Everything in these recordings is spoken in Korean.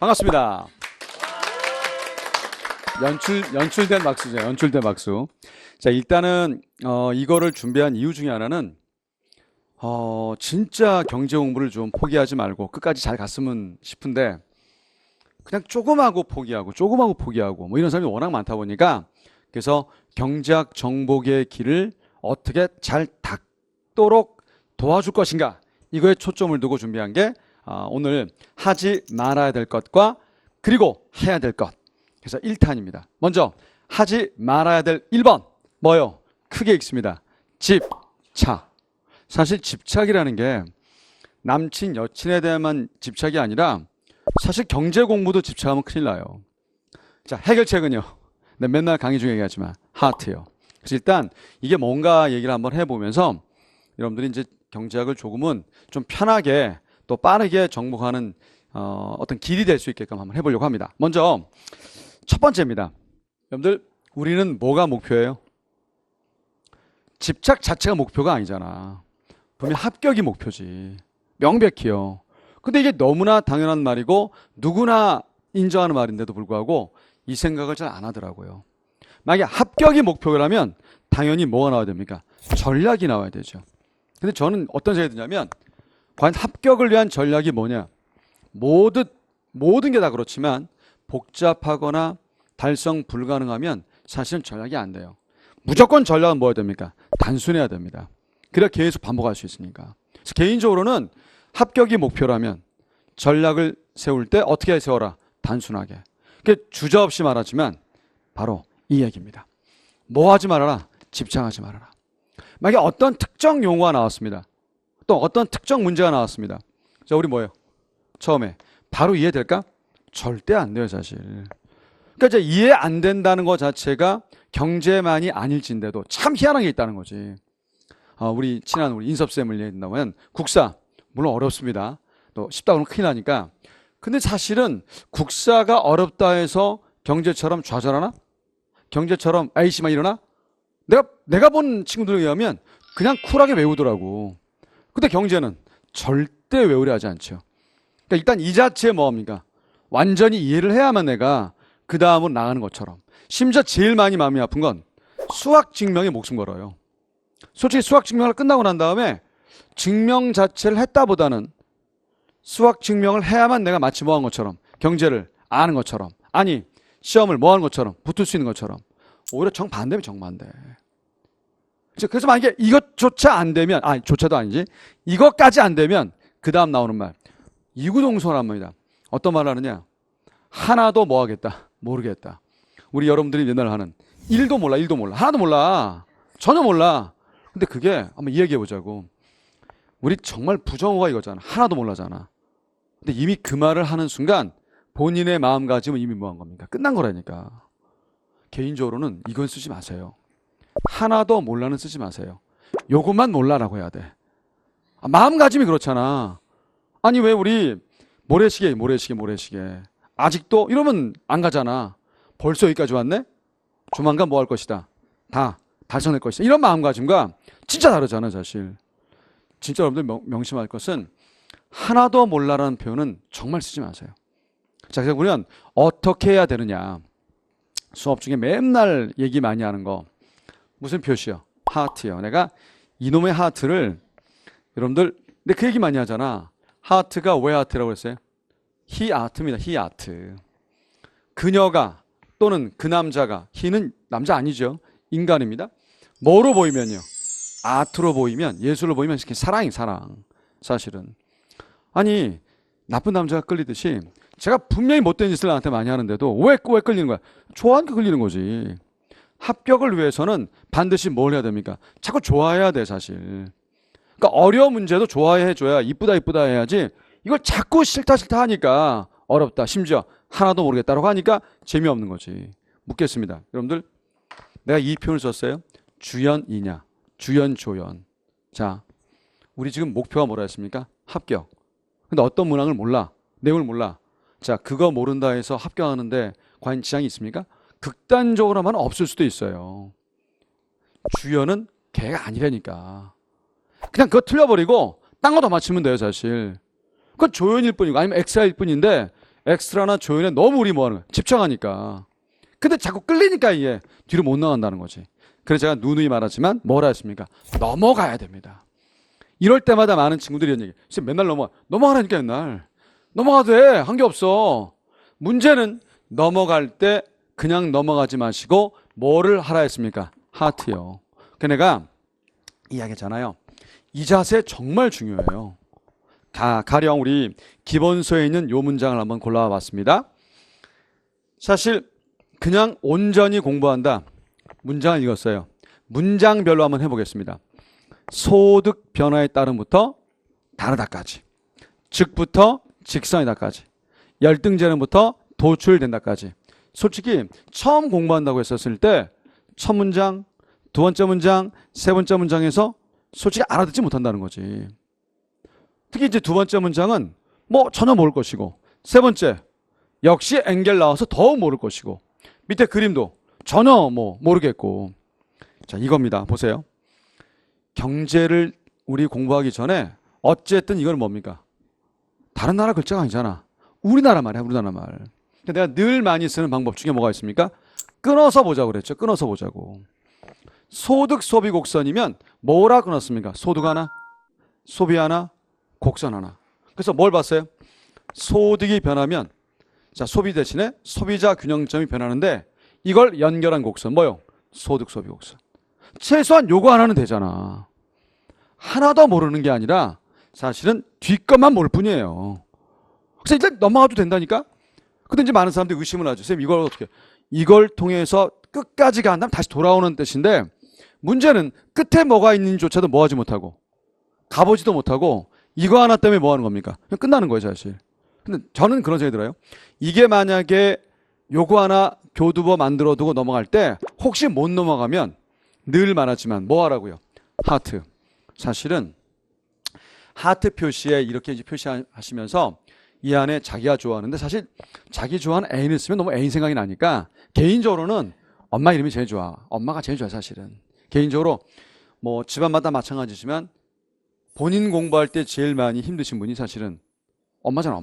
반갑습니다. 연출된 박수죠. 연출된 박수. 자, 일단은 이거를 준비한 이유 중에 하나는 진짜 경제 공부를 좀 포기하지 말고 끝까지 잘 갔으면 싶은데 그냥 조금하고 포기하고 뭐 이런 사람이 워낙 많다 보니까 그래서 경제학 정복의 길을 어떻게 잘 닦도록 도와줄 것인가 이거에 초점을 두고 준비한 게 오늘 하지 말아야 될 것과 그리고 해야 될 것. 그래서 1탄입니다. 먼저 하지 말아야 될 1번 뭐요? 크게 읽습니다. 집착. 사실 집착이라는 게 남친 여친에 대한 집착이 아니라 사실 경제 공부도 집착하면 큰일 나요. 자, 해결책은요. 네, 맨날 강의 중에 얘기하지만 하트요. 그래서 일단 이게 뭔가 얘기를 한번 해보면서 여러분들이 이제 경제학을 조금은 좀 편하게 또 빠르게 정복하는 어떤 길이 될 수 있게끔 한번 해보려고 합니다. 먼저 첫 번째입니다. 여러분들 우리는 뭐가 목표예요? 집착 자체가 목표가 아니잖아. 분명 합격이 목표지. 명백히요. 근데 이게 너무나 당연한 말이고 누구나 인정하는 말인데도 불구하고 이 생각을 잘 안 하더라고요. 만약에 합격이 목표라면 당연히 뭐가 나와야 됩니까? 전략이 나와야 되죠. 근데 저는 어떤 생각이 드냐면 과연 합격을 위한 전략이 뭐냐? 모든 게 다 그렇지만 복잡하거나 달성 불가능하면 사실은 전략이 안 돼요. 무조건 전략은 뭐여야 됩니까? 단순해야 됩니다. 그래야 계속 반복할 수 있으니까. 그래서 개인적으로는 합격이 목표라면 전략을 세울 때 어떻게 세워라? 단순하게. 주저없이 말하지만 바로 이 얘기입니다. 뭐 하지 말아라? 집착하지 말아라. 만약에 어떤 특정 용어가 나왔습니다. 또 어떤 특정 문제가 나왔습니다. 자, 우리 뭐예요? 처음에 바로 이해될까? 절대 안 돼요, 사실. 그러니까 이제 이해 안 된다는 것 자체가 경제만이 아닐진데도 참 희한한 게 있다는 거지. 우리 친한 우리 인섭쌤을 얘기한다면 국사 물론 어렵습니다. 또 쉽다고 하면 큰일 나니까. 근데 사실은 국사가 어렵다 해서 경제처럼 좌절하나? 경제처럼 에이씨만 일어나? 내가 본 친구들에 의하면 그냥 쿨하게 외우더라고. 근데 경제는 절대 외우려 하지 않죠. 그러니까 일단 이 자체에 뭐합니까? 완전히 이해를 해야만 내가 그 다음으로 나가는 것처럼. 심지어 제일 많이 마음이 아픈 건 수학 증명에 목숨 걸어요. 솔직히 수학 증명을 끝나고 난 다음에 증명 자체를 했다보다는 수학 증명을 해야만 내가 마치 뭐 한 것처럼 경제를 아는 것처럼 아니 시험을 뭐 하는 것처럼 붙을 수 있는 것처럼 오히려 정반대면 정반대. 그래서 만약에 이것조차 안 되면 조차도 아니지 이것까지 안 되면 그 다음 나오는 말 이구동성한 말이다. 어떤 말을 하느냐? 하나도 뭐 하겠다? 모르겠다. 우리 여러분들이 맨날 하는 1도 몰라 하나도 몰라 전혀 몰라. 근데 그게 한번 이야기해 보자고. 우리 정말 부정어가 이거잖아. 하나도 몰라잖아. 근데 이미 그 말을 하는 순간 본인의 마음가짐은 이미 뭐 한 겁니까? 끝난 거라니까. 개인적으로는 이건 쓰지 마세요. 하나도 몰라는 쓰지 마세요. 요것만 몰라라고 해야 돼. 마음가짐이 그렇잖아. 아니 왜 우리 모래시계 아직도 이러면 안 가잖아. 벌써 여기까지 왔네? 조만간 뭐 할 것이다. 다 달성할 것이다. 이런 마음가짐과 진짜 다르잖아 사실. 진짜 여러분들 명심할 것은 하나도 몰라라는 표현은 정말 쓰지 마세요. 자, 그래서 우리는 어떻게 해야 되느냐. 수업 중에 맨날 얘기 많이 하는 거 무슨 표시요? 하트요. 내가 이놈의 하트를 여러분들 근데 그 얘기 많이 하잖아. 하트가 왜 하트라고 했어요? 히아트입니다. 히아트. 그녀가 또는 그 남자가 히는 남자 아니죠. 인간입니다. 뭐로 보이면요? 아트로 보이면 예술로 보이면 이렇게 사랑이 사랑. 사실은 아니 나쁜 남자가 끌리듯이 제가 분명히 못된 짓을 나한테 많이 하는데도 왜 끌리는 거야? 좋아하니까 끌리는 거지. 합격을 위해서는 반드시 뭘 해야 됩니까? 자꾸 좋아해야 돼 사실. 그러니까 어려운 문제도 좋아해줘야 이쁘다 해야지 이걸 자꾸 싫다 하니까 어렵다. 심지어 하나도 모르겠다라고 하니까 재미없는 거지. 묻겠습니다. 여러분들 내가 이 표현을 썼어요. 주연이냐 주연조연. 자, 우리 지금 목표가 뭐라 했습니까? 합격. 근데 어떤 문항을 몰라. 내용을 몰라. 자, 그거 모른다 해서 합격하는데 과연 지장이 있습니까? 극단적으로 하면 없을 수도 있어요. 주연은 걔가 아니라니까. 그냥 그거 틀려버리고 딴 거 더 맞추면 돼요 사실. 그건 조연일 뿐이고 아니면 엑사일 뿐인데 엑스트라나 조연에 너무 우리 뭐하는 거야? 집착하니까. 근데 자꾸 끌리니까 이게 뒤로 못 나간다는 거지. 그래서 제가 누누이 말하지만 뭐라 했습니까? 넘어가야 됩니다. 이럴 때마다 많은 친구들이 이런 얘기. 지금 맨날 넘어가라니까 맨날. 넘어가도 돼. 한 게 없어. 문제는 넘어갈 때 그냥 넘어가지 마시고 뭐를 하라 했습니까? 하트요. 그 내가 이야기했잖아요. 이 자세 정말 중요해요. 가령 우리 기본서에 있는 요 문장을 한번 골라와 봤습니다. 사실 그냥 온전히 공부한다. 문장을 읽었어요. 문장별로 한번 해보겠습니다. 소득 변화에 따름부터 다르다까지, 즉부터 직선이다까지, 열등제는부터 도출된다까지. 솔직히 처음 공부한다고 했었을 때 첫 문장, 두 번째 문장, 세 번째 문장에서 솔직히 알아듣지 못한다는 거지. 특히 이제 두 번째 문장은 뭐 전혀 모를 것이고, 세 번째 역시 엥겔 나와서 더욱 모를 것이고, 밑에 그림도 전혀 뭐 모르겠고. 자, 이겁니다. 보세요. 경제를 우리 공부하기 전에 어쨌든 이건 뭡니까? 다른 나라 글자가 아니잖아. 우리나라 말이야, 우리나라 말. 내가 늘 많이 쓰는 방법 중에 뭐가 있습니까? 끊어서 보자고 그랬죠. 끊어서 보자고. 소득 소비 곡선이면 뭐라 끊었습니까? 소득 하나, 소비 하나, 곡선 하나. 그래서 뭘 봤어요? 소득이 변하면, 자, 소비 대신에 소비자 균형점이 변하는데 이걸 연결한 곡선 뭐요? 소득 소비 곡선. 최소한 요거 하나는 되잖아. 하나 더 모르는 게 아니라 사실은 뒷것만 모를 뿐이에요. 그래서 일단 넘어가도 된다니까? 근데 이제 많은 사람들이 의심을 하죠. 선생님, 이걸 어떻게, 이걸 통해서 끝까지 간다면 다시 돌아오는 뜻인데, 문제는 끝에 뭐가 있는지조차도 뭐 하지 못하고, 가보지도 못하고, 이거 하나 때문에 뭐 하는 겁니까? 그냥 끝나는 거예요, 사실. 근데 저는 그런 생각이 들어요. 이게 만약에 요거 하나 교두보 만들어두고 넘어갈 때, 혹시 못 넘어가면 늘 말하지만 뭐 하라고요? 하트. 사실은 하트 표시에 이렇게 이제 표시하시면서 이 안에 자기가 좋아하는데, 사실 자기 좋아하는 애인을 쓰면 너무 애인 생각이 나니까 개인적으로는 엄마 이름이 제일 좋아. 엄마가 제일 좋아. 사실은 개인적으로 뭐 집안마다 마찬가지지만 본인 공부할 때 제일 많이 힘드신 분이 사실은 엄마잖아.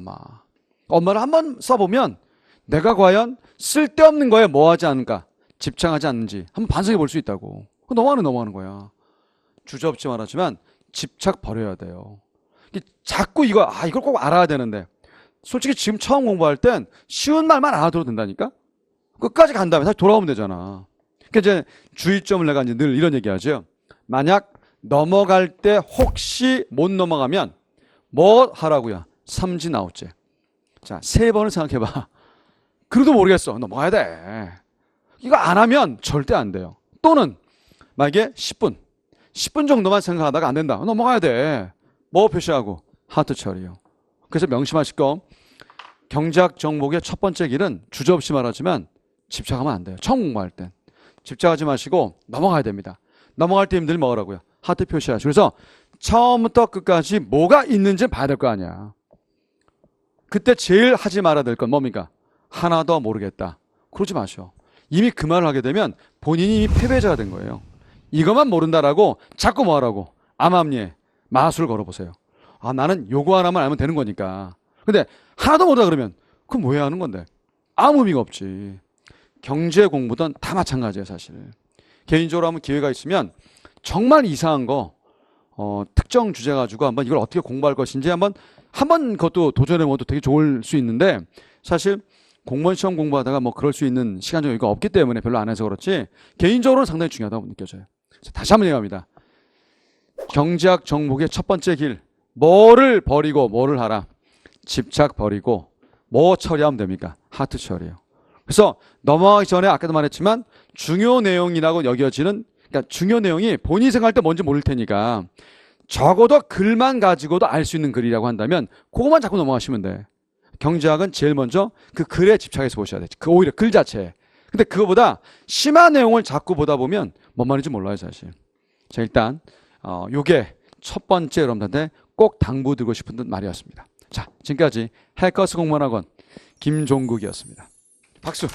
엄마를 한번 써보면 내가 과연 쓸데없는 거에 뭐 하지 않을까, 집착하지 않는지 한번 반성해 볼 수 있다고. 넘어가는 거야. 주저없지 말하지만 집착 버려야 돼요. 자꾸 이걸 꼭 알아야 되는데, 솔직히 지금 처음 공부할 땐 쉬운 말만 알아들어도 된다니까? 끝까지 간 다음에 다시 돌아오면 되잖아. 그러니까 이제 주의점을 내가 이제 늘 이런 얘기 하죠. 만약 넘어갈 때 혹시 못 넘어가면 뭐 하라고요? 삼진 아웃제. 자, 3번을 생각해봐. 그래도 모르겠어. 넘어가야 돼. 이거 안 하면 절대 안 돼요. 또는 만약에 10분 정도만 생각하다가 안 된다. 넘어가야 돼. 뭐 표시하고? 하트 처리요. 그래서 명심하실 거, 경제학 정복의 첫 번째 길은 주저없이 말하지만 집착하면 안 돼요. 처음 공부할 땐 집착하지 마시고 넘어가야 됩니다. 넘어갈 때 늘 뭐라고요? 하트 표시하시고. 그래서 처음부터 끝까지 뭐가 있는지 봐야 될 거 아니야. 그때 제일 하지 말아야 될 건 뭡니까? 하나 더 모르겠다. 그러지 마셔. 이미 그 말을 하게 되면 본인이 이미 패배자가 된 거예요. 이것만 모른다라고 자꾸 뭐 하라고? 암암리에 마술 걸어보세요. 나는 요거 하나만 알면 되는 거니까. 근데 하나도 모르다 그러면 그럼 왜 하는 건데? 아무 의미가 없지. 경제 공부든 다 마찬가지예요, 사실. 개인적으로 한번 기회가 있으면 정말 이상한 거, 특정 주제 가지고 한번 이걸 어떻게 공부할 것인지 한번 그것도 도전해보면 되게 좋을 수 있는데, 사실 공무원 시험 공부하다가 뭐 그럴 수 있는 시간적 여유가 없기 때문에 별로 안 해서 그렇지, 개인적으로는 상당히 중요하다고 느껴져요. 다시 한번 얘기합니다. 경제학 정복의 첫 번째 길, 뭐를 버리고 뭐를 하라? 집착 버리고 뭐 처리하면 됩니까? 하트 처리요. 그래서 넘어가기 전에 아까도 말했지만 중요 내용이라고 여겨지는, 그러니까 중요 내용이 본인이 생각할 때 뭔지 모를 테니까 적어도 글만 가지고도 알 수 있는 글이라고 한다면 그것만 자꾸 넘어가시면 돼. 경제학은 제일 먼저 그 글에 집착해서 보셔야 돼. 오히려 글 자체에. 근데 그거보다 심한 내용을 자꾸 보다 보면 뭔 말인지 몰라요, 사실. 자, 일단 요게 첫 번째 여러분들한테 꼭 당부드리고 싶은 말이었습니다. 자, 지금까지 해커스 공무원학원 김종국이었습니다. 박수.